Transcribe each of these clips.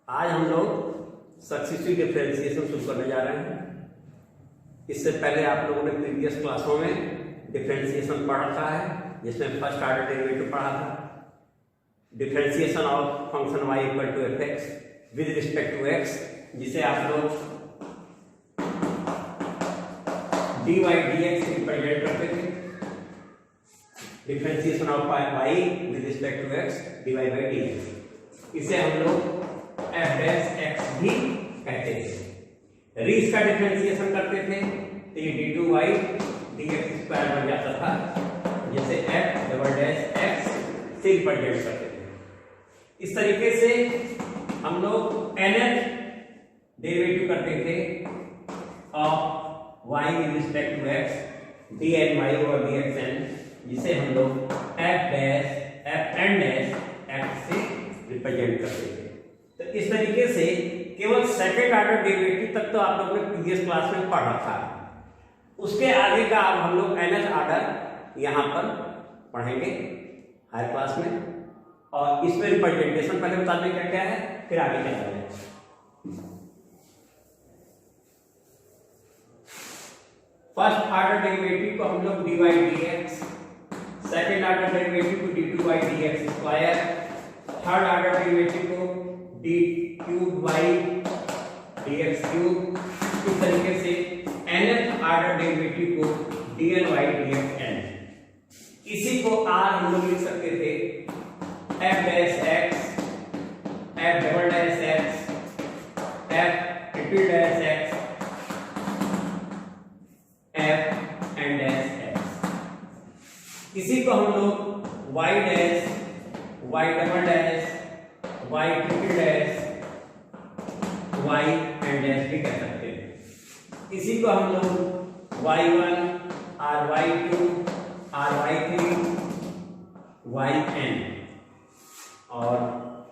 आज हम लोग सक्सेसिव डिफरेंशिएशन शुरू करने जा रहे हैं। इससे पहले आप लोगों ने प्रीवियस क्लासों में डिफरेंशिएशन पढ़ रखा है, जिसमें फर्स्ट ऑर्डर डेरिवेटिव पढ़ा था, differentiation of function y equal to f x with respect to x, जिसे आप लोग dy dx रिप्रेजेंट करते थे। Differentiation of y with respect to x dy by dx, इसे हम लोग f डैश x भी कहते थे। रीस का डिफरेंशिएशन करते थे तो ये d2y dx स्क्वायर बन जाता था, जिसे f डबल डैश x से रिप्रेजेंट करते थे। इस तरीके से हम लोग nth डेरिवेटिव करते थे of y with respect to x dny over dxn, जिसे हम लोग f dash fn dash x से रिप्रेजेंट करते थे। तो इस तरीके से केवल सेकंड ऑर्डर डेरिवेटिव तक तो आप लोगों ने प्रीवियस क्लास में पढ़ रखा है। उसके आगे का अब हम लोग nth ऑर्डर यहाँ पर पढ़ेंगे हायर क्लास में, और इसमें रिप्रेजेंटेशन पहले बता दें क्या क्या है, फिर आगे क्या करें। फर्स्ट ऑर्डर डेरिवेटिव को हम लोग dy dx, second order derivative को d2y dx square, third order derivative को d cube y dx cube, इस तरीके से nth ऑर्डर डेरिवेटिव को dny dxn। इसी को r हम लोग लिख सकते थे f dash x, f double dash x, f triple dash x, f and dash x। इसी को हम लोग y dash, y double dash, y triple dash, y and dash भी कह सकते हैं। इसी को हम लोग y1, ry2, ry3, yn, और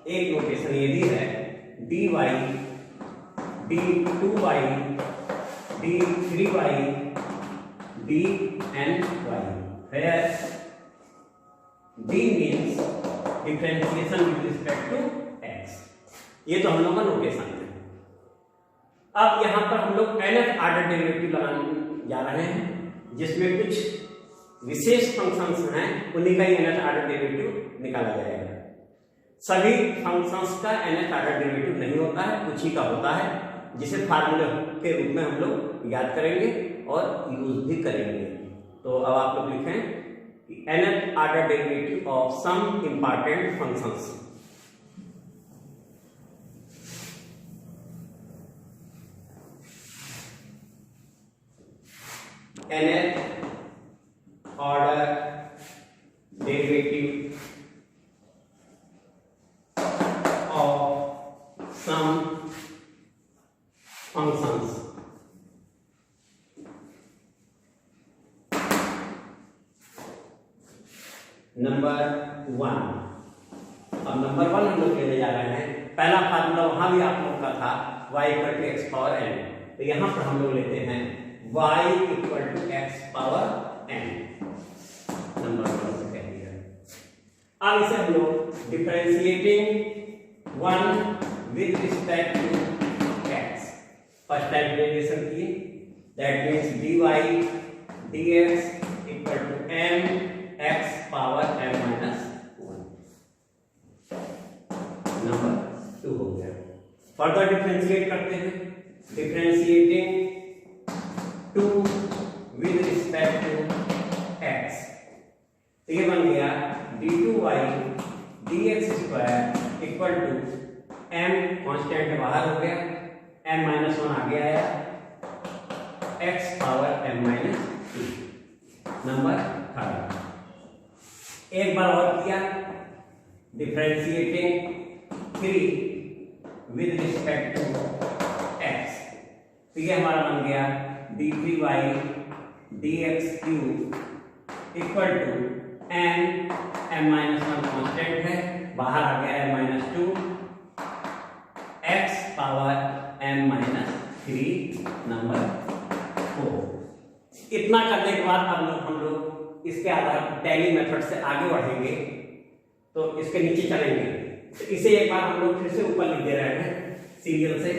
एक नोटेशन ये भी है dy, d2y, d3y, dny, where d means differentiation with respect to x। ये तो हम लोग का नोटेशन है। अब यहाँ पर हम लोग nth ऑर्डर डेरिवेटिव लगाने जा रहे हैं, जिसमें कुछ विशेष फंक्शंस हैं, उन्हीं का ही nth ऑर्डर डेरिवेटिव निकाला जाएगा। सभी फंक्शंस का nth ऑर्डर डेरिवेटिव नहीं होता है, कुछ ही का होता है, जिसे फार्मूले के रूप में हम लोग याद करेंगे और यूज भी करेंगे। तो अब आप लोग लिखें nth order derivative of some important functions. nth order derivative of some functions. Number 1, अब नंबर 1 हम लोग लेने जा रहे हैं। पहला फार्मूला वहां भी आप लोग का था y equal to x power n, तो यहां पर हम लोग लेते हैं y equal to x power n। Number 1 से कह दिया। अब इसे हम लोग differentiating 1 with respect to x first time derivation किए, that means dy dx equal to m x power m minus 1। Number 2 हो गया। फर्दर डिफरेंशिएट करते हैं, differentiating 2 with respect to x, तो ये बन गया d2y dx square equal to m, constant बाहर हो गया, m माइनस 1 आगे आया, x power m minus 2। Number 3 एक बार और किया, differentiating 3 with respect to x, तो ये हमारा बन गया d3y dx cube equal to m minus 1 constant है, बाहर आ गया m minus 2, x power m minus 3। Number 4। इतना करने के बाद हम लोग इसके आधार पर टैली मेथड से आगे बढ़ेंगे, तो इसके नीचे चलेंगे। तो इसे एक बार हम लोग फिर से ऊपर लिख दे रहे हैं सीरियल से।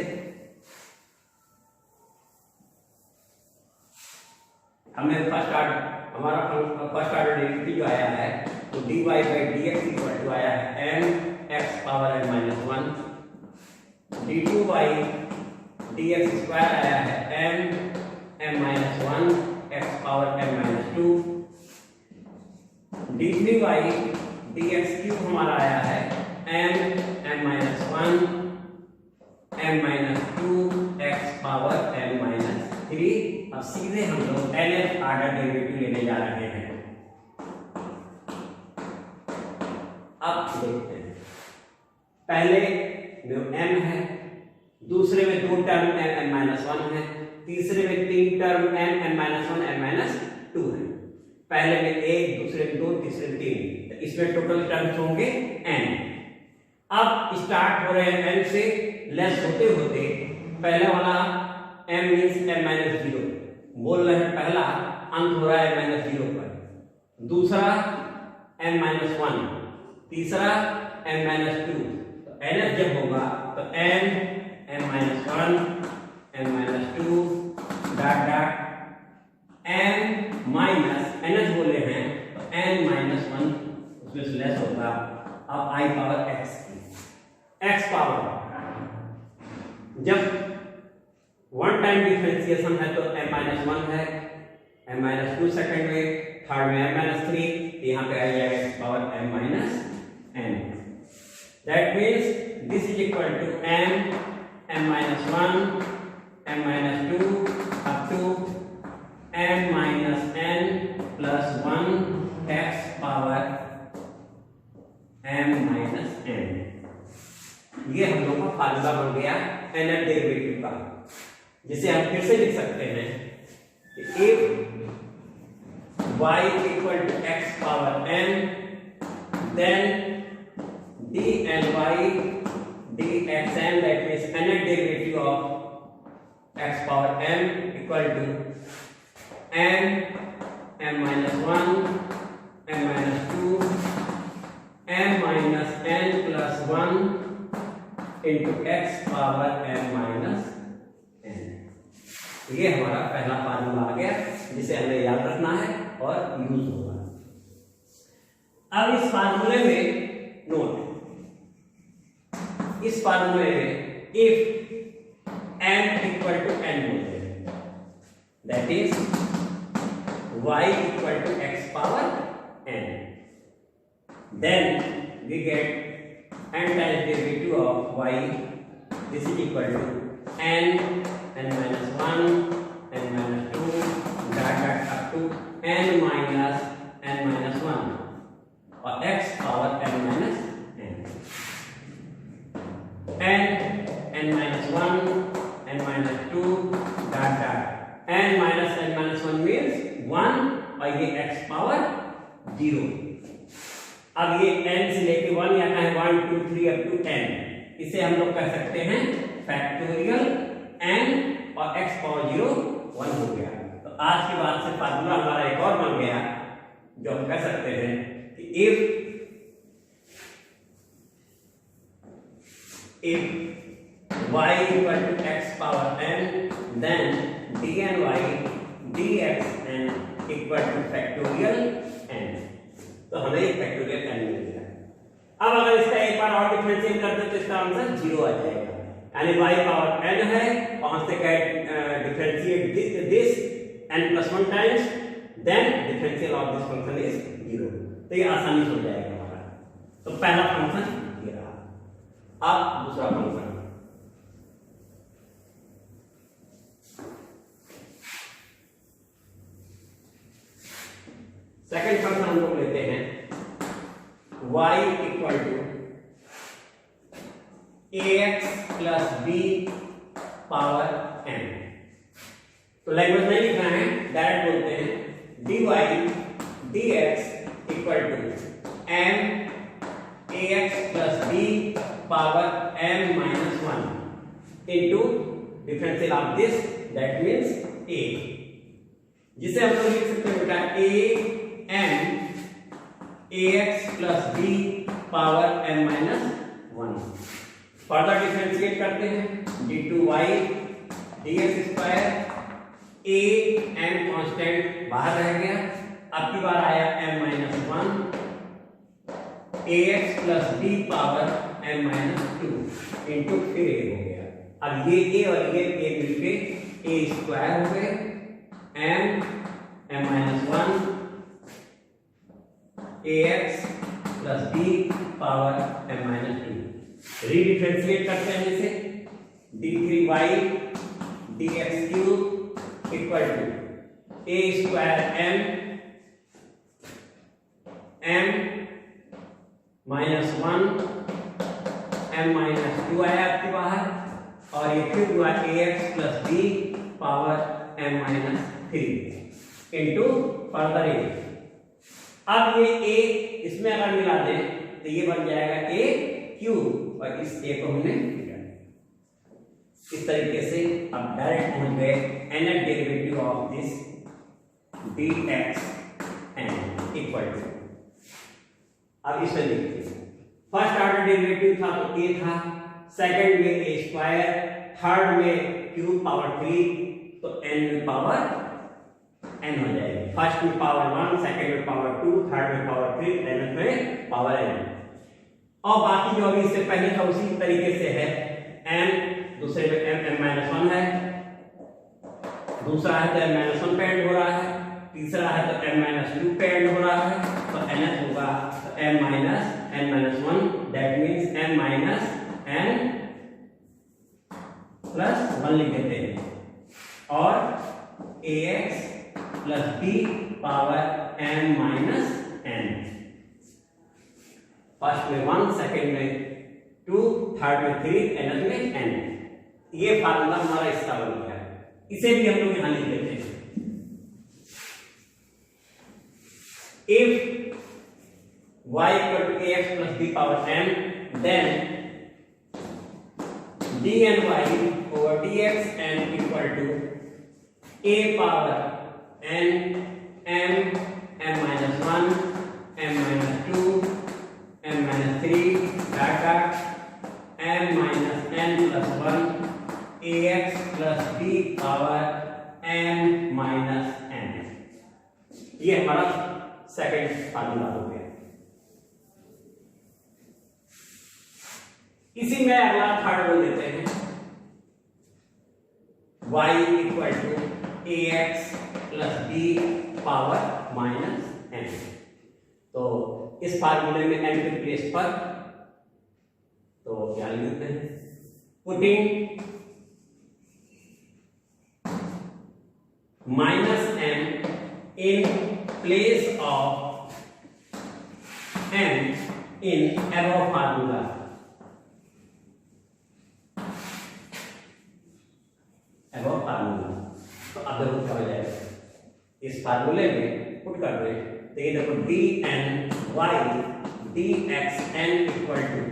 हमें हमारा फर्स्ट ऑर्डर डेरिवेटिव जो आया है तो dy by d x equal to आया है m x power n minus one, d2 by d x square आया है m minus one x power m minus two, d3 by d x cube हमारा आया है m minus one m minus two x power m minus three. अब सीधे हम लोग nth order derivative लेने जा रहे हैं। अब देखते हैं, पहले में m है, दूसरे में दो टर्म m माइनस वन है, तीसरे में तीन term m minus one m minus to है। पहले में एक, दूसरे में दो, तीसरे में तीन, तो इसमें टोटल टर्म्स होंगे n। अब स्टार्ट हो रहे हैं m से, लेस होते होते पहले वाला m means m minus zero बोल रहे हैं, पहला अंत हो रहा है m माइनस जीरो पर, दूसरा m माइनस वन, तीसरा m माइनस टू। तो nf जब होगा तो m minus one m minus to dot dot m minus nf बोले हैं तो n माइनस वन उसमें से लेस होगा। अब i पावर x पावर जब वन टाइम डिफरेंशिएशन है तो m माइनस वन है, m माइनस टू सेकेंड में, थर्ड में m माइनस थ्री, यहाँ पे आ जाएगा x power m minus n। That means this is equal to m minus one m minus two up to m minus n plus one x power m minus n। ये हम लोग का formula बन गया nth डेरिवेटिव का, जिसे हम फिर से लिख सकते हैं कि if y equal to x power m then dny dxn that means nth derivative of x power m equal to m minus 1 m minus 2 m minus n plus 1 into x power m minus n। ये हमारा पहला formula आ गया जिसे हमें याद रखना है और यूज होगा। अब इस फार्मूले में नोट, इस फार्मूले में if m equal to n बोलते हैं, that is y equal to x power n, then we get n times derivative of y, this is equal to n minus 1 n minus 2 dot dot up to n minus 1 और x power n minus n, n minus 1 n minus 2 dot dot n minus 1 means 1 और ये x power 0। अब ये n से लेके 1 या कहें 1 2 3 up to n, इसे हम लोग कह सकते हैं फैक्टोरियल n और x पावर 0 1 हो गया। तो आज के बाद से फार्मूला हमारा एक और बन गया जो हम कह सकते हैं कि if y equal to x power n then dny dxn equal to factorial n। तो हमें एक फैक्टोरियल n मिल गया। अब अगर इसका एक बार और डिफरेंशिएट कर दे तो इसका आंसर 0 आ जाएगा, यानी y पावर n है, वहां से differentiate this n plus 1 times then differential of this function is 0। तो ये आसानी से हो जाएगा हमारा। तो पहला फंक्शन ये रहा। अब दूसरा फंक्शन, सेकंड फंक्शन हम लोग लेते हैं y equal to ax plus b power n। तो लैंग्वेज नहीं लिखना है, डायरेक्ट बोलते हैं dy dx equal to m ax plus b power m minus 1 into differential of this that means a, जिसे हम लोग लिख सकते हैं बेटा m ax plus b power m minus 1। Further differentiate करते हैं d2y dx square a m constant बाहर रह गया, अब की बार आया m minus 1 ax plus b power m minus 2 into फिर a हो गया। अब ये a और ये a मिलके a स्क्वायर हो गए m minus 1 ax plus b power m minus 2। Redifferentiate करते हैं इसे d3y dx cube equal to a square m minus 1 m minus 2 आया आपके बाहर, और ये फिर हुआ ax plus b power m minus 3 into further a। अब ये a इसमें अगर मिला दें तो ये बन जाएगा a क्यूब, और इस a को हमने इस तरीके से अब डायरेक्ट पहुंच गए nth derivative of this dx n equal to. अब इसमें देखिए फर्स्ट ऑर्डर डेरिवेटिव था तो a था, सेकंड में a स्क्वायर, थर्ड में क्यूब पावर 3 तो n में पावर n हो जाएगी। फर्स्ट में पावर 1, सेकंड में पावर 2, थर्ड में पावर 3, nth में पावर n। और बाकी जो अभी इससे पहले था उसी तरीके से है m, दूसरे में m माइनस 1 है, दूसरा है तो m माइनस 1 पे एंड हो रहा है, तीसरा है तो m माइनस 2 पे एंड हो रहा है, तो nth होगा तो m minus n minus 1, that means m minus n plus 1 लिख देते हैं, और ax plus b power m minus n। First में 1, सेकेंड में 2, थर्ड में 3, nth में n। ये फार्मूला हमारा इसका बन गया है, इसे भी हम लोग यहां लिख लेते हैं। If y equal to ax plus b power m, then dny over dx n equal to a power n m minus 1 m minus 2 m minus 3 dot m minus n plus 1 ax plus b power m minus n। ये हमारा second formula हो गया। इसी में अगला third बोल देते हैं y equal to ax plus b power minus n। तो इस फार्मूले में n के प्लेस पर तो क्या लिखते हैं, putting minus n in place of n in above formula। above formula तो अब देखो क्या हो जाएगा, इस फार्मूले में पुट कर दे तो ये देखो dn y dx n equal to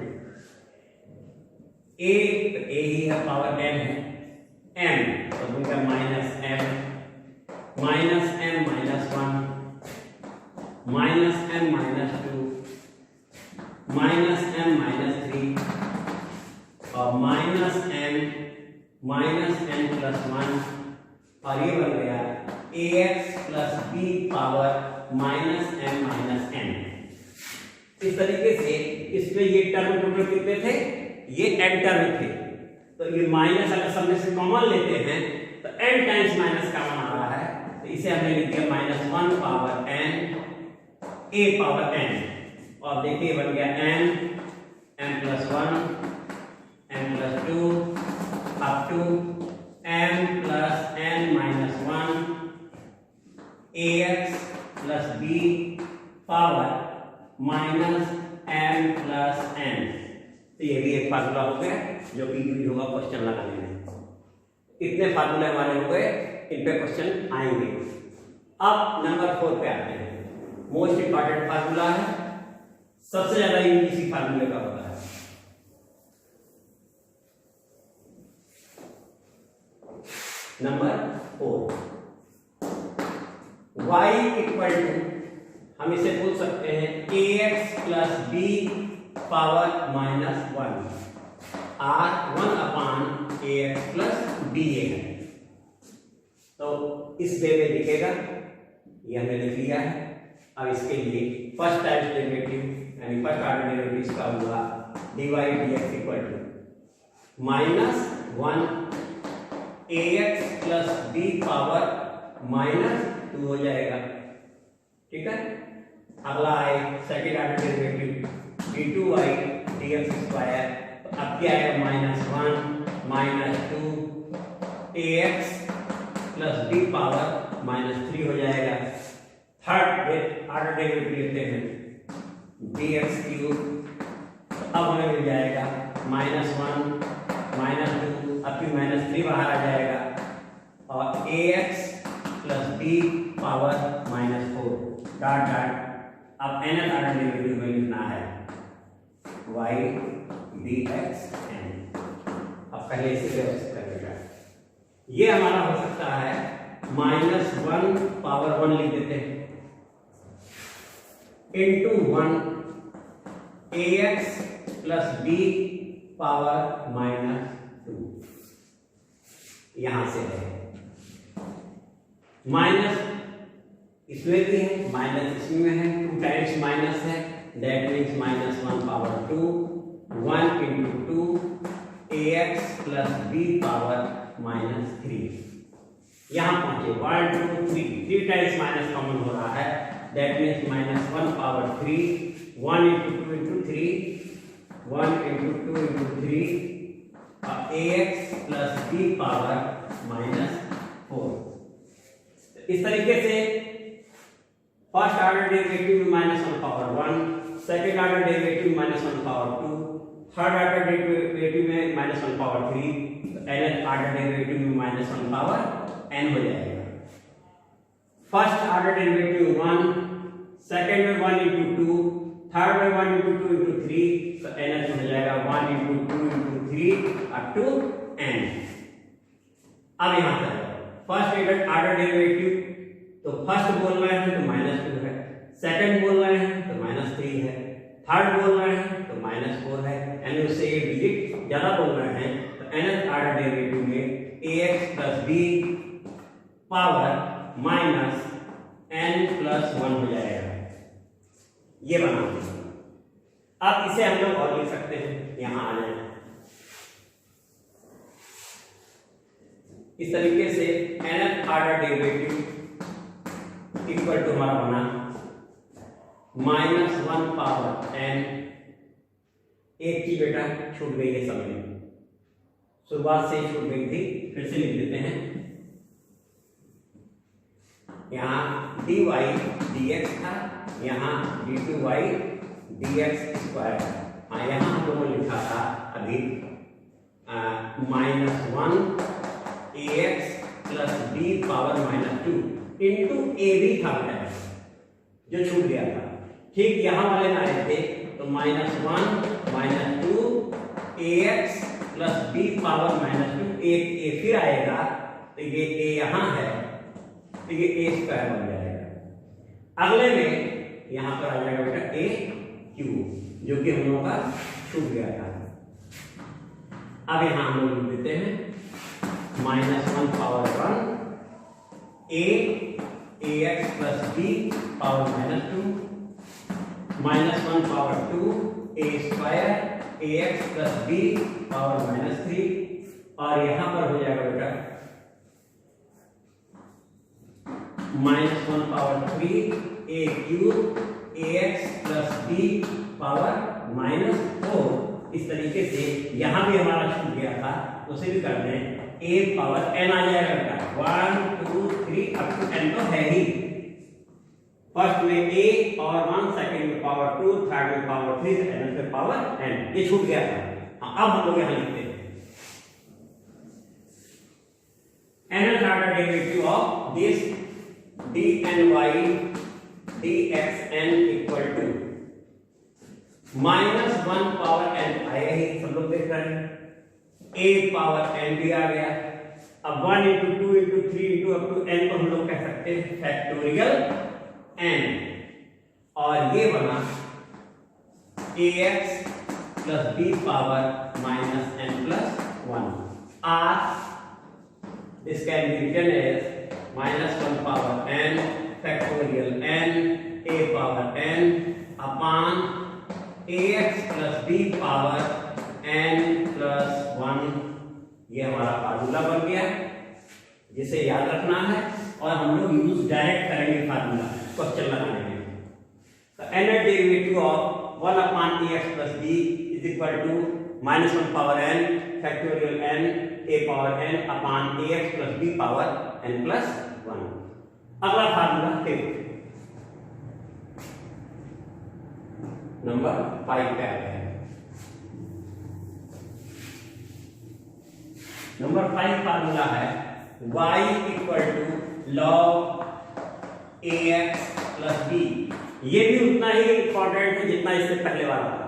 a, तो a ही है पावर n है, m तो उनका minus m minus m minus 1 minus m minus 2 minus m minus 3 और minus m minus n plus 1, और ये बन गया ax plus b power minus m minus n। इस तरीके से इसमें ये टर्म टोटल कितने थे, ये n टर्म थे, तो ये माइनस अगर सब में से कॉमन लेते हैं तो n टाइम्स माइनस कॉमन आ रहा है, तो इसे हमने लिख दिया minus 1 power n a power n, और देखिए बन गया m plus 1 m plus 2 up to m plus n minus 1 ax plus b power minus m plus n। तो ये भी एक फार्मूला हो गया जो कि यूज होगा क्वेश्चन लगाने में। इतने फार्मूले हमारे हो गए, इन पे क्वेश्चन आएंगे। अब नंबर 4 पे आते हैं, मोस्ट इंपॉर्टेंट फार्मूला है, सबसे ज्यादा यूज इसी फार्मूले का होता है। नंबर 4 y इक्वल टू, हम इसे बोल सकते हैं ax plus b power minus 1। Or 1/ax plus ba है। तो इस वे में दिखेगा, ये हमने लिख लिया है। अब इसके लिए फर्स्ट टाइम्स डेरिवेटिव यानी फर्स्ट ऑर्डर डेरिवेटिव इसका हुआ dy dx equal to -1 ax plus b power -2 हो जाएगा। ठीक है, अगला है second order derivative d2y dx square. तो अब क्या आएगा -1 -2 ax प्लस b पावर -3 हो जाएगा। थर्ड ऑर्डर डेरिवेटिव लेते हैं dx क्यूब। अब हमें मिल जाएगा -1 -2, अब फिर -3 बाहर आ जाएगा और ax plus b power -4 dot dot. अब nth ऑर्डर डेरिवेटिव में लिखना है y dx n। अब पहले इसे व्यवस्थित करेगा। ये हमारा हो सकता है -1 पावर 1 लिख देते हैं into 1 ax plus b power -2। यहां से है माइनस, इसमें भी है माइनस, इसमें है 2 टाइम्स माइनस है, that means -1 power 2 1 into 2 ax plus b power -3। यहां पहुंचे 1 2 3 टाइम्स माइनस कॉमन हो रहा है, that means -1 power 3 1 into 2 into 3 1 into 2 into 3 और ax प्लस b पावर -4। इस तरीके से फर्स्ट ऑर्डर डेरिवेटिव में -1 पावर 1, सेकेंड ऑर्डर डेरिवेटिव में -1 पावर 2, थर्ड ऑर्डर डेरिवेटिव में -1 पावर 3, nth ऑर्डर डेरिवेटिव में -1 पावर n हो जाएगा। फर्स्ट ऑर्डर डेरिवेटिव 1, सेकेंड में 1 इंटू 2, थर्ड में 1 इंटू 2 इंटू 3, तो nth हो जाएगा 1 into 2 into 3 up to n। अब यहां पर फर्स्ट ऑर्डर डेरिवेटिव, तो फर्स्ट बोल रहे हैं तो -2 है, सेकंड बोल रहे हैं तो -3 है, थर्ड बोल रहे हैं तो -4 है, यानी उससे एक डिजिट ज्यादा बोल रहे हैं। तो nth ऑर्डर डेरिवेटिव में ax plus b power -n+1 हो जाएगा। ये बनाते हैं। अब इसे हम लोग और लिख सकते हैं, यहां आ जाए इस तरीके से nth order derivative equal to हमारा बना -1 पावर n। एक चीज बेटा छूट गई है, समय शुरुआत से छूट गई थी, फिर से लिख देते हैं। यहाँ dy dx था, यहाँ d2y dx स्क्वायर था। हाँ, यहाँ हम लोगों ने लिखा था अभी -1 ax plus b power -2 into a भी था जो छूट गया था। ठीक यहां वाले में आए थे तो -1 -2 ax प्लस b पावर -2, एक a फिर आएगा तो ये a यहां है तो ये a स्क्वायर बन जाएगा। अगले में यहां पर आ जाएगा बेटा a क्यूब जो कि हम लोगों का छूट गया था। अब यहां हम लोग लिख देते हैं -1 power 1 ax plus b power -2 -1 power 2 a square ax plus b power -3 और यहां पर हो जाएगा बेटा -1 power 3 a cube ax plus b power -4। इस तरीके से यहां भी हमारा छूट गया था, उसे भी कर दें। a पावर n आ जाएगा बेटा 1 2 3 अप टू n तो है ही। फर्स्ट में a पावर 1, सेकंड में पावर 2, थर्ड में पावर 3, n पे पावर n। ये छूट गया था। हाँ, अब हम लोग यहां लिखते हैं nth order derivative of this dny dxn equal to -1 power n आया ही, सब लोग देख रहे हैं। a पावर n भी आ गया। अब 1 into 2 into 3 into up to n को हम लोग कह सकते हैं फैक्टोरियल n। और ये बना ax plus b power -n+1। r, this can be written as -1 power n factorial n a power n upon ax plus b power n plus 1। ये हमारा फार्मूला बन गया जिसे याद रखना है और हम लोग यूज डायरेक्ट करेंगे फार्मूला क्वेश्चन लगाने में। तो n derivative of 1 upon ax plus b is equal to -1 power n factorial n a power n upon ax plus b power n plus 1। अगला फार्मूला फिर नंबर 5 पे आता है। नंबर 5 फार्मूला है y equal to log ax plus b। ये भी उतना ही important है जितना इससे पहले वाला था।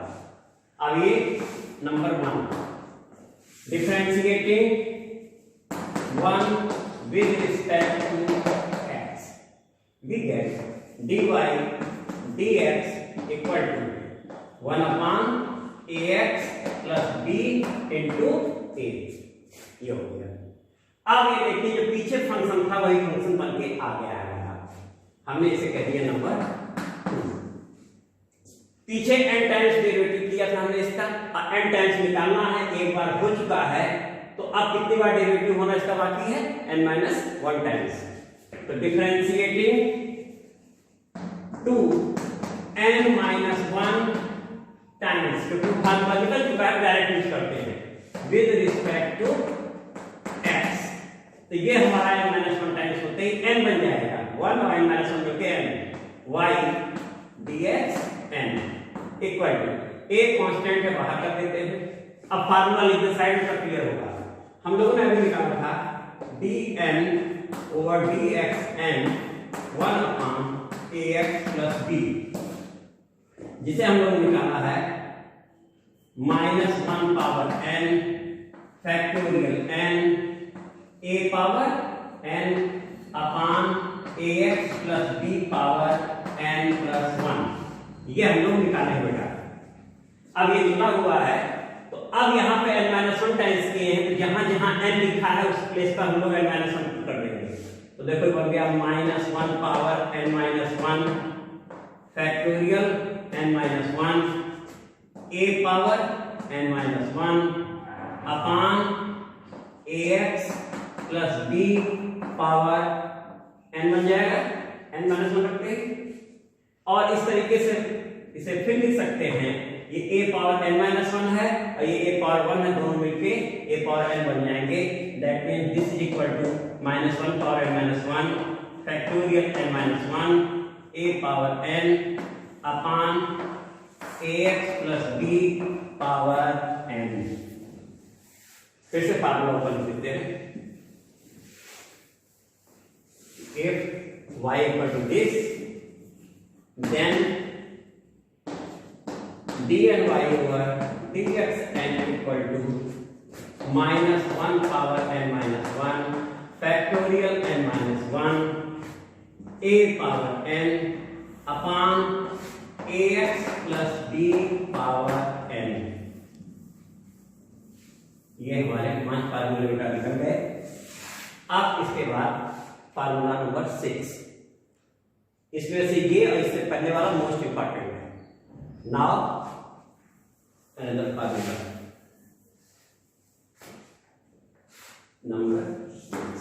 अब ये नंबर 1 differentiating 1 with respect to x, we get dy dx equal to 1 upon ax plus b into a। ये हो गया। अब ये देखिए जो पीछे फंक्शन था वही फंक्शन बन के आ गया है। हमने इसे कह दिया नंबर 2। पीछे n टाइम्स डेरिवेटिव किया था हमने इसका, n टाइम्स निकालना है, एक बार हो चुका है तो अब कितनी बार डेरिवेटिव होना इसका बाकी है, n-1 टाइम्स। तो डिफरेंशिएटिंग 2n-1 टाइम्स, क्योंकि फार्मूला निकल चुका है, डायरेक्ट यूज करते हैं विद रिस्पेक्ट टू x। तो ये हमारा n-1 टाइम्स होते ही n बन जाएगा 1 और n-1 मिलके n y dx n equal to a constant है बाहर कर देते हैं। अब फार्मूला लिखते साइड में क्लियर होगा। हम लोगों ने अभी निकाला था dn over dxn 1 upon ax plus b, जिसे हम लोगों ने निकाला है -1 power n factorial n a power n upon ax plus b power n plus 1। ये हम लोग निकाले बेटा। अब ये जुड़ा हुआ है तो अब यहाँ पे n-1 टाइम्स किए हैं तो जहां जहां n लिखा है उस प्लेस पर हम लोग n-1 कर देंगे। तो देखो बन गया -1 power n-1 factorial n-1 a power n-1 upon ax plus b power n बन जाएगा, n-1 रखते हैं। और इस तरीके से इसे फिर लिख सकते हैं, ये a पावर n-1 है और ये a पावर 1 है, दोनों मिलके a पावर n बन जाएंगे। That means this is equal to -1 power n-1 factorial n-1 a power n upon ax plus b power n। फिर से फार्मूला ऊपर लिख देते हैं। If y equal to this, then dny over dxn equal to -1 power n-1 factorial n-1 a power n upon ax plus b power n। ये हमारे 5 फार्मूले बेटा निकल गए। अब इसके बाद फार्मूला नंबर 6, इसमें से ये और इससे पहले वाला मोस्ट इंपॉर्टेंट है। Now another formula number 6,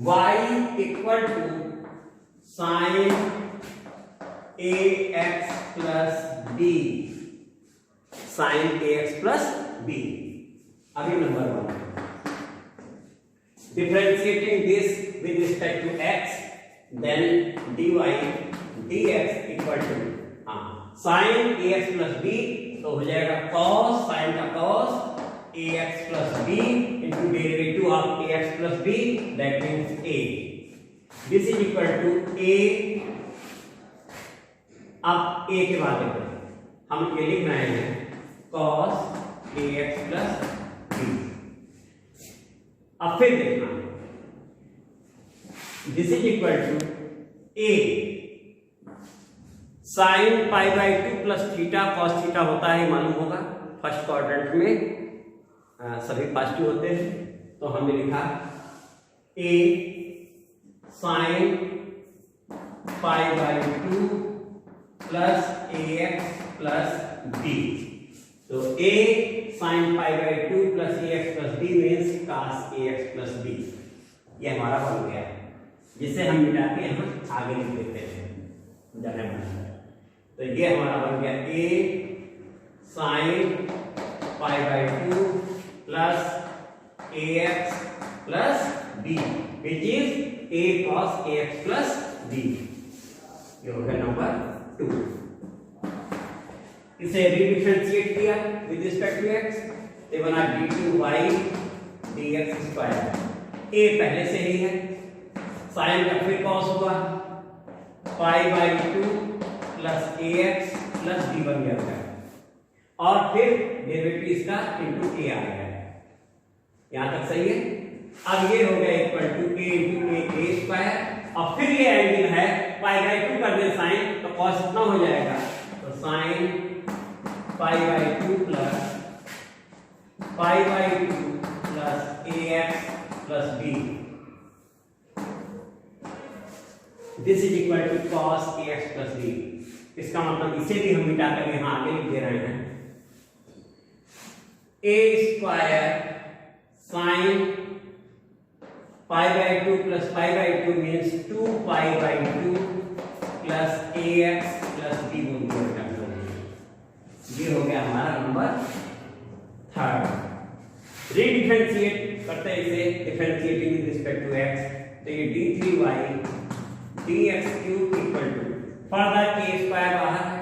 y equal to sine ax plus b, sine ax plus b। अभी number 1 differentiating this with respect to x, then dy dx equal to sin ax plus b, तो हो जाएगा cos sin का cos ax plus b into derivative of ax plus b, that means a। this is equal to a। अब a के बाद देखो हम ये लिख रहे हैं cos ax plus b। अब फिर देखना this is equal to a sine pi by 2 plus theta cos theta होता है, मालूम होगा फर्स्ट क्वाड्रेंट में सभी पॉजिटिव होते हैं, तो हमने लिखा a sin π/2 plus ax plus b। तो a sin π/2 plus ax plus b means cos ax plus b। ये हमारा बन गया, जिसे हम मिटा के यहाँ आगे लिख देते हैं जगह बनाकर। तो ये हमारा बन गया a sin π/2 plus ax plus b which is a cos ax plus b। ये हो गया नंबर 2। इसे रीडिफरेंशिएट किया विद रिस्पेक्ट टू x, ये बना d2y dx स्क्वायर। a पहले से ही है, साइन का फिर कॉस हुआ π/2 प्लस ax प्लस b बन गया था, और फिर डेरिवेटिव इसका इनटू a आ गया। यहां तक सही है। अब ये हो गया equal to a into a square, और फिर ये एंगल है π/2 कर दे साइन, तो कॉस इतना हो जाएगा, तो sine π/2 plus π/2 plus ax plus b, this is equal to cos ax plus b। इसका मतलब इसे भी हम मिटाकर यहां आगे लिख दे रहे हैं, a square sine π/2 plus π/2 means 2π/2 plus ax plus b बोल दिया। ये हो गया हमारा नंबर 3। रीडिफरेंशिएट करते हैं इसे, differentiating with respect to x, तो ये d3y dx³ equal to further k square बाहर है,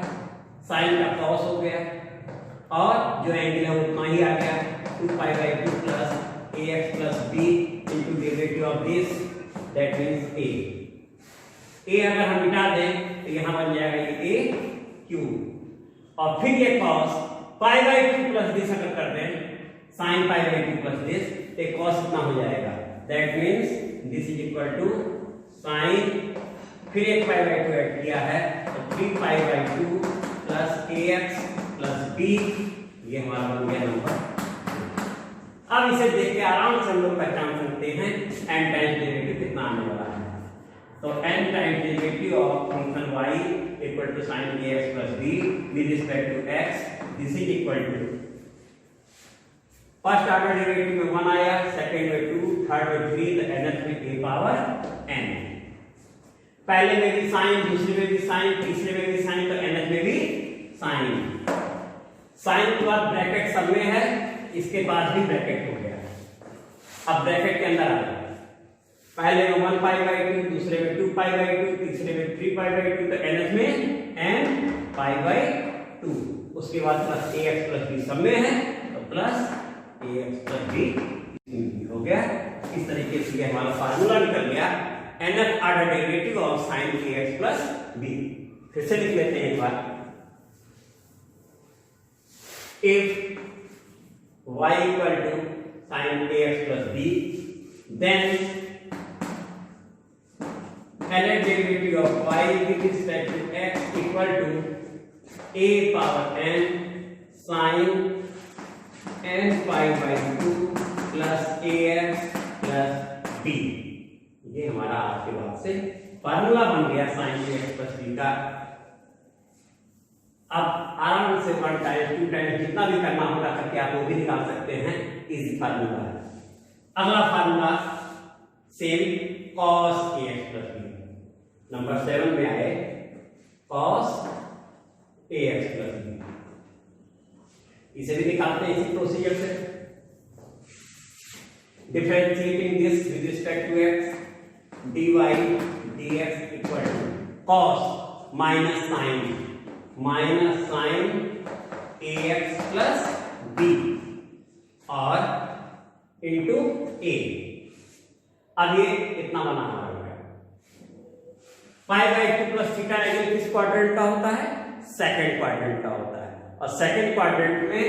साइन का कॉस हो गया, और जो एंगल है उतना ही आ गया 2π/2 plus ax plus b into derivative of this, that means a अगर हम मिटा दें तो यहां बन जाएगा ये a³, और फिर ये cos π/2 प्लस दिस अगर कर दें sin π/2 प्लस दिस, तो cos इतना हो जाएगा, that means this is equal to sin, फिर एक π/2 ऐड किया है तो 3π/2 प्लस ax प्लस b। ये हमारा बन गया नंबर। अब इसे देख के आराम से हम लोग पहचान सकते हैं n टाइम्स डेरिवेटिव कितना आने वाला है। तो n times derivative of function y equal to sin ax plus b with respect to x, this is equal to first order derivative में 1 आया, सेकंड में 2, थर्ड में 3, तो nth में a पावर n। पहले में भी साइन, दूसरे में भी साइन, तीसरे में भी साइन, तो nth में भी साइन। साइन के बाद ब्रैकेट सब में है, इसके बाद भी ब्रैकेट हो गया। अब ब्रैकेट के अंदर आ गया, पहले में 1π/2, दूसरे में 2π/2, तीसरे में 3π/2, तो nth में n π/2, उसके बाद प्लस ax प्लस b सब में है, तो प्लस ax प्लस b हो गया। इस तरीके से हमारा फार्मूला निकल गया nth order derivative of sin ax plus b। फिर से लिख लेते हैं एक बार, if y equal to sin ax plus b, then nth derivative of y with respect to x equal to a power n sin n π/2 plus ax plus b। ये हमारा आज के बाद से फार्मूला बन गया sin ax plus b का। अब आराम से 1 टाइम्स 2 टाइम्स जितना भी करना होगा करके आप वो भी निकाल सकते हैं, इजी फार्मूला है। अगला formula same cos ax plus b, number 7 में आए cos ax plus b, इसे भी निकालते हैं इसी प्रोसीजर से। Differentiating this with respect to x, dy dx equal to cos minus sine ax plus b और इंटू a। अब ये इतना बना हुआ है, π/2 प्लस थीटा एंगल किस क्वाड्रेंट का होता है? सेकंड क्वाड्रेंट का होता है, और सेकंड क्वाड्रेंट में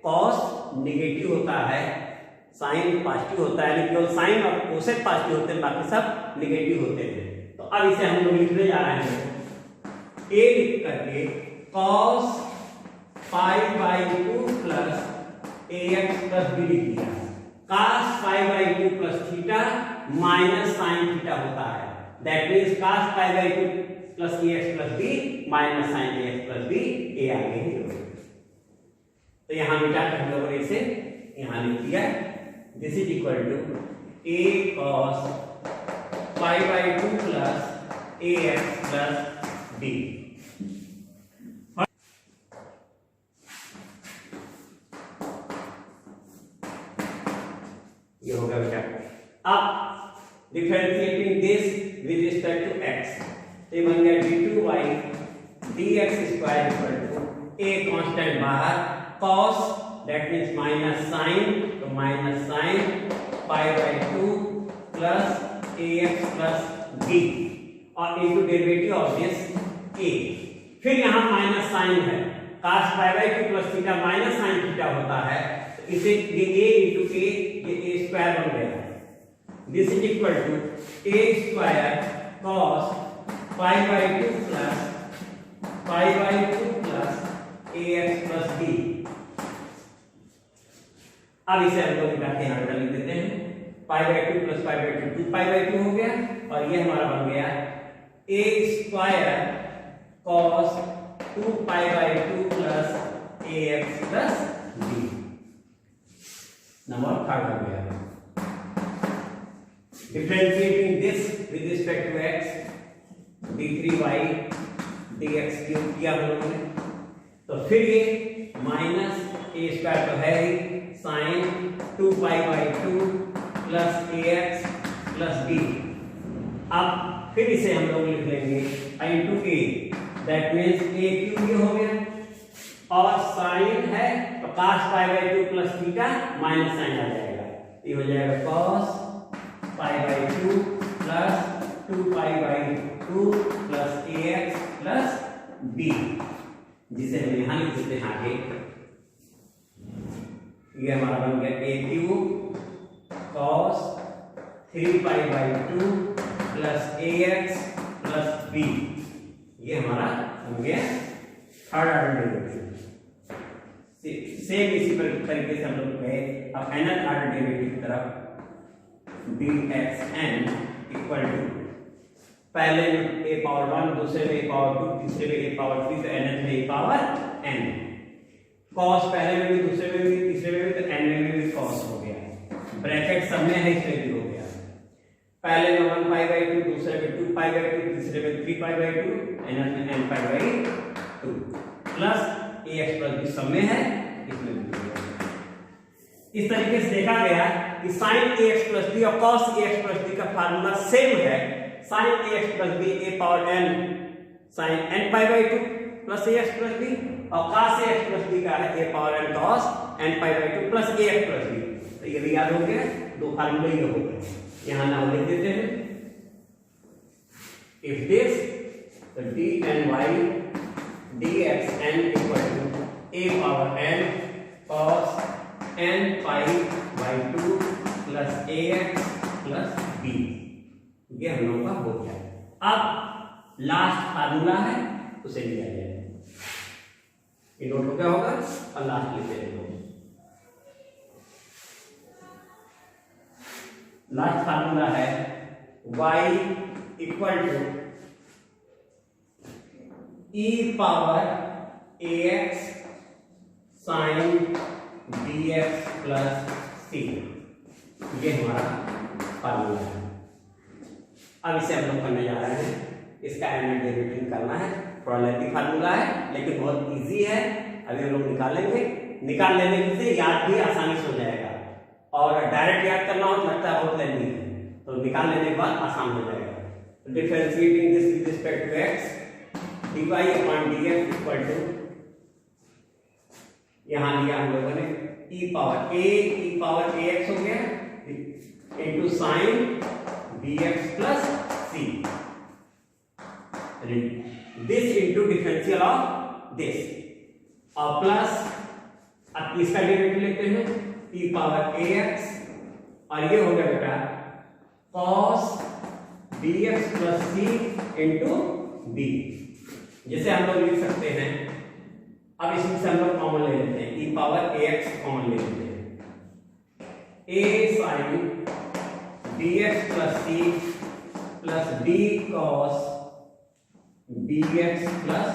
cos नेगेटिव होता है, साइन पॉजिटिव होता है, केवल साइन और कोसेक पॉजिटिव होते हैं, बाकी सब नेगेटिव होते हैं। तो अब इसे हम लोग लिखने जा रहे हैं, a लिख करके cos π/2 plus ax plus b लिख दिया। cos pi by 2 plus theta minus sine theta होता है, that means cos pi by 2 plus ax plus b minus sine ax plus b, ए आ गए हैं। तो यहां मिटा कर हम लोगों ने इसे यहां लिख दिया, this is equal to a cos pi by 2 plus ax plus b। ये होगा बेटा। अब differentiating this with respect to x, तो ये बन गया d2y dx square equal to a constant बाहर, cos that means minus sine, तो minus sine pi by 2 plus ax plus b और into derivative of this a। फिर यहां minus sine है, cos pi by 2 plus theta minus sine theta होता है, तो इसे ये a इनटू a, ये a स्क्वायर बन गया। This is equal to a square cos pi by 2 plus pi by 2 plus ax plus b। अब इसे हम लोग निकालते हैं, आगे लिख देते हैं, pi by 2 plus pi by 2 2 pi by 2 हो गया, और ये हमारा बन गया a square cos 2 pi by 2 plus ax plus b। Number third हो गया। Differentiating this with respect to x, d3y dx cube किया हम लोगों ने, तो फिर ये माइनस a स्क्वायर तो है ही, sine 2 pi by 2 plus ax plus b। अब फिर इसे हम लोग लिख लेंगे into a, that means a cube ये हो गया, और साइन है तो cos pi by 2 plus theta minus sine आ जाएगा, ये हो जाएगा cos pi by 2 plus 2 pi by 2 plus ax plus b, जिसे हम यहां लिख देते हैं आगे। ये हमारा बन गया a cube cos 3 pi by 2 plus ax plus b, ये हमारा बन गया थर्ड ऑर्डर डेरिवेटिव। सेम इसी तरीके से हम लोग गए अब nth ऑर्डर डेरिवेटिव की तरफ, dxn इक्वल टू, पहले में a पावर 1, दूसरे में a पावर 2, तीसरे में a पावर 3, तो nth में a पावर n। cos पहले में भी, दूसरे में भी, तीसरे में भी, तो n में भी cos हो गया, ब्रैकेट सब में है इसलिए भी हो गया। पहले में 1 पाई बाई 2, दूसरे में 2 पाई बाई 2, तीसरे में 3 पाई बाई 2, nth में n pi by 2 plus ax plus b सब में है, इसमें भी। इस तरीके से देखा गया कि sin ax प्लस b और cos ax प्लस b का फार्मूला सेम है, sin ax plus b a power n sin n pi by 2 plus ax plus b, और cos ax प्लस b का है a power n cos n pi by 2 plus ax plus b। तो ये भी याद हो गया, दो फार्मूले ये हो गए, यहां नाम लिख देते हैं। इफ दिस तो dny dxn equal to a power n cos n pi by 2 plus ax plus b, ये हम लोग का हो गया। अब लास्ट फार्मूला है उसे लिया जाए, ये नोट हो गया होगा, और लास्ट लिखते हैं लोग। लास्ट फार्मूला है y equal to e power ax sine bx plus c, ये हमारा फार्मूला है। अब इसे हम लोग करने जा रहे हैं, इसका nth डेरिवेटिव निकालना है, थोड़ा लेंथी फार्मूला है लेकिन बहुत इजी है, अभी हम लोग निकालेंगे। निकाल लेने से याद भी आसानी से हो जाएगा, और डायरेक्ट याद करना हो लगता है बहुत लेंथी है, तो निकाल लेने के बाद आसान हो जाएगा। Differentiating this with respect to x, dy upon dx equal to, यहां लिया हम लोगों ने e पावर ax हो गया into sine bx plus c, this into differential of this, और प्लस अब इसका डेरिवेटिव लेते हैं e पावर ax, और ये हो गया बेटा cos bx plus c into b, जिसे हम लोग लिख सकते हैं। अब इसमें से हम लोग कॉमन ले लेते हैं, e पावर ax कॉमन ले लेते हैं, a sin bx plus c plus b cos bx plus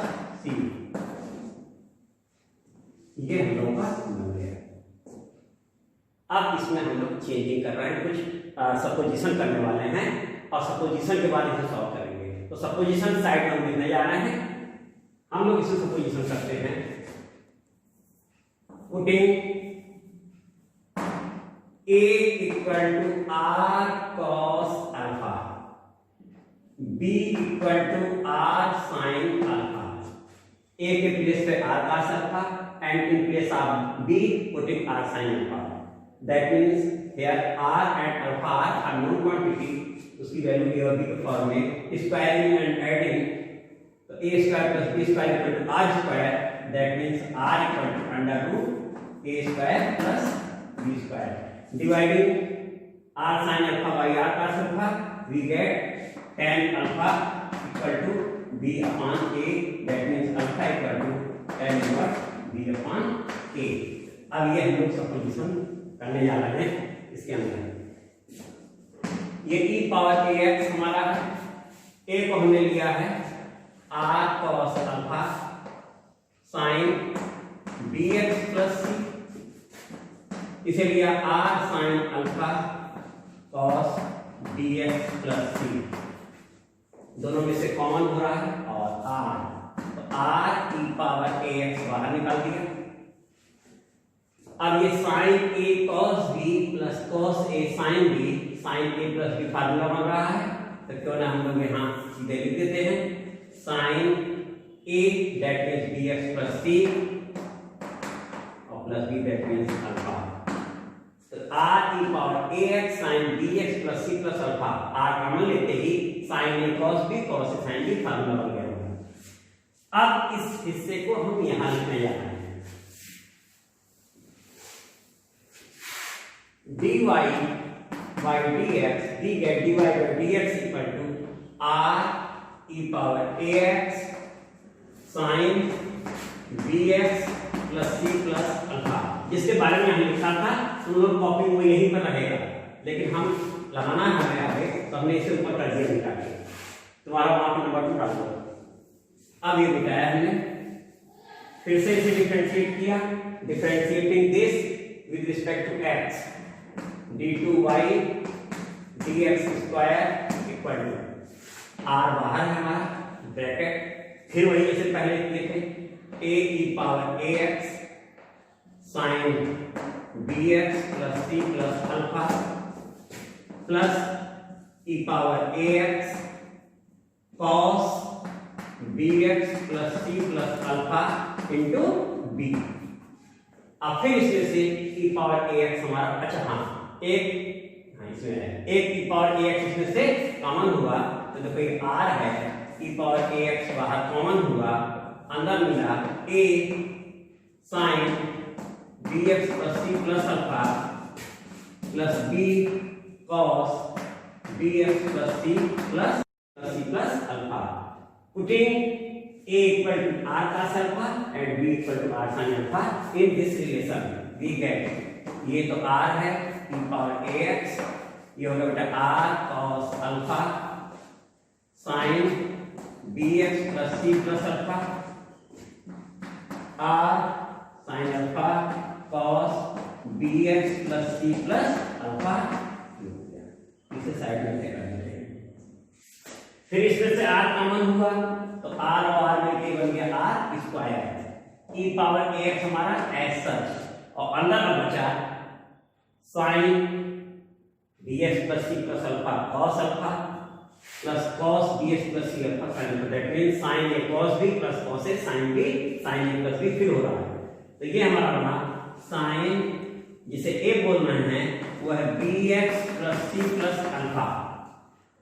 c, ये हम लोग का बन गया। अब इसमें हम लोग चेंजिंग कर रहे हैं, कुछ सपोजिशन करने वाले हैं और सपोजिशन के बाद इसे सॉल्व करेंगे। तो सपोजिशन साइड में लिखने जा रहे हैं, हम लोग इसे सपोजिशन करते हैं। Putting a equal to r cos alpha, b equal to r sin alpha, a के प्लेस पे r cos alpha and in place of b putting r sin alpha, that means here r and alpha are unknown quantity, उसकी value a और b के form में, squaring and adding, तो a square plus b square equal to r square, that means r equal to under root a square plus b square, dividing r sin alpha by r cos alpha, we get tan alpha equal to b upon a, that means alpha equal to tan inverse b upon a। अब ये हम लोग supposition करने जा रहे हैं इसके अंदर। ये e पावर ax हमारा है, a को हमने लिया है r cos alpha sin bx plus c, इसे लिया r sin alpha cos bx plus c, दोनों में से कॉमन हो रहा है और r, तो r e पावर ax बाहर निकाल दिया। अब ये sin a cos b plus cos a sin b, sin a plus b formula बन रहा है, तो क्यों ना हम लोग यहाँ सीधे लिख देते हैं sin a that means bx plus c और plus b that means alpha, तो r e power ax sin bx plus c plus alpha, r common लेते ही sin a cos b cos a sin b formula बन गया। अब इस हिस्से को हम यहां लिखने जा रहे हैं, dy by dx, dy by dx equal to r e power ax sin bx plus c plus alpha, जिसके बारे में हमने लिखा था उन लोग कॉपी वो यहीं पर रहेगा, लेकिन हम लगाना है हमें आगे, तो हमने इसे ऊपर कर दिया मिटा के, तुम्हारा मार्क नंबर 2 डाल दो। अब ये मिटाया हमने, फिर से इसे डिफरेंशिएट किया, differentiating this with respect to x, d2y dx square equal to r बाहर है हमारा ब्रैकेट, फिर वही जैसे पहले किए थे a e power ax sin bx plus c plus alpha plus e power ax cos bx plus c plus alpha into b। अब फिर इसमें से e पावर ax हमारा, अच्छा हाँ इसमें है एक e पावर ax इसमें से कॉमन हुआ, तो देखो ये r है, e पावर ax बाहर कॉमन हुआ, अंदर मिला a sin bx plus c plus alpha plus b cos bx plus c plus alpha, putting a equal to r cos alpha and b equal to r sin alpha in this relation we get, ये तो r है e power ax, ये होगा बेटा r cos alpha sin bx plus c plus alpha, r sin alpha cos bx plus c plus alpha, इसे side में कर देते हैं। फिर इसमें से r कॉमन हुआ, तो r और r मिलके बन गया r square, e power ax हमारा एज सच, और अंदर का बचा sin bx plus c plus alpha cos alpha plus cos bx plus c alpha sin alpha, that means sin a cos b plus cos a sin b sin a plus b फिर हो रहा है, तो ये हमारा बना sin, जिसे a बोल रहे हैं वो है bx plus c plus alpha,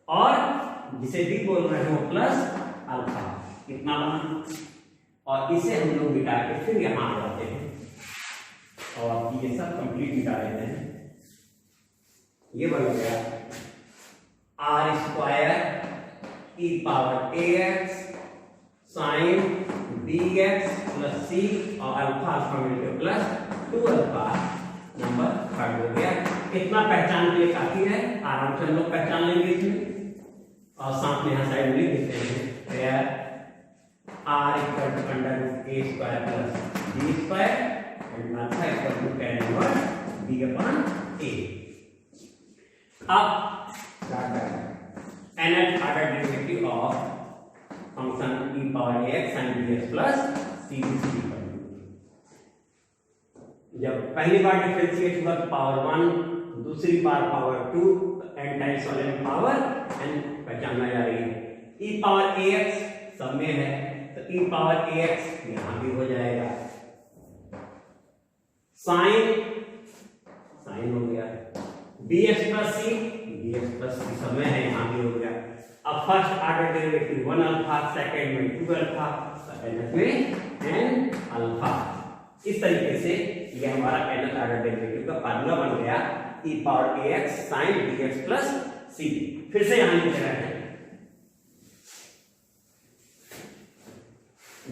और जिसे b बोल रहे हैं वो प्लस अल्फा, कितना बना, और इसे हम लोग मिटा के फिर यहां आ जाते हैं और ये सब कंप्लीट मिटा देते हैं। ये बन गया r square e power ax sin bx plus c और अल्फा मिलकर प्लस 2 अल्फा, नंबर 3 हो गया। इतना पहचान के लिए काफी है, आराम से हम लोग पहचान लेंगे इसमें। और साथ में यहाँ साइड में लिख देते हैं where r equal to under root a square plus b square and alpha equal to tan inverse b upon a। अब nth order derivative of function e power ax sin bx plus c b जब पहली बार differentiate हुआ तो power 1, दूसरी बार power 2, n times वाले में power n पहचानना जा रही है। e पावर ax सब में है तो e पावर ax यहां भी हो जाएगा, साइन हो गया, bx प्लस c सब में है यहां भी हो गया। अब first order derivative 1 alpha, second में 2 अल्फा, nth में n अल्फा। इस तरीके से ये हमारा nth ऑर्डर डेरिवेटिव का फार्मूला बन गया e power ax sin bx plus c। फिर से यहां लिख रहे हैं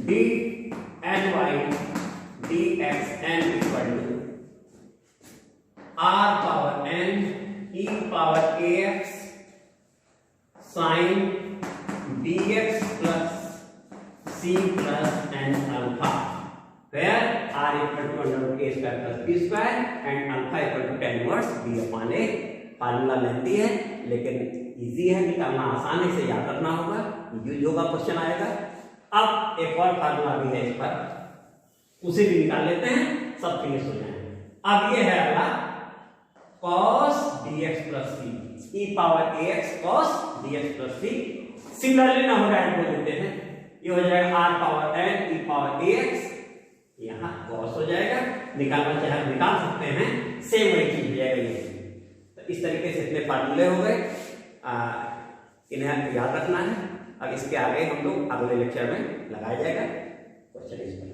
d_ny dxn equal to r power n e power ax sin bx plus c plus n alpha, where r equal to under root a square plus b square and alpha equal to tan inverse b upon a। Formula lengthy है लेकिन easy है, निकालना आसान है, इसे याद रखना होगा, योगा क्वेश्चन आएगा। अब एक और फार्मूला भी है इस पर, उसे भी निकाल लेते हैं, सब फिनिश हो जाएंगे। अब ये है अगला cos dx plus c, e power ax cos dx plus c। Similarly ना हो जाए बोल देते हैं, ये हो जाएगा r power n e power ax, यहाँ cos हो जाएगा, निकालना चाहे निकाल सकते हैं, सेम वही चीज हो जाएगा ये। तो इस तरीके से इतने फार्मूले हो गए, इन्हें याद रखना है। अब इसके आगे हम लोग अगले लेक्चर में लगाया जाएगा क्वेश्चन इस पर।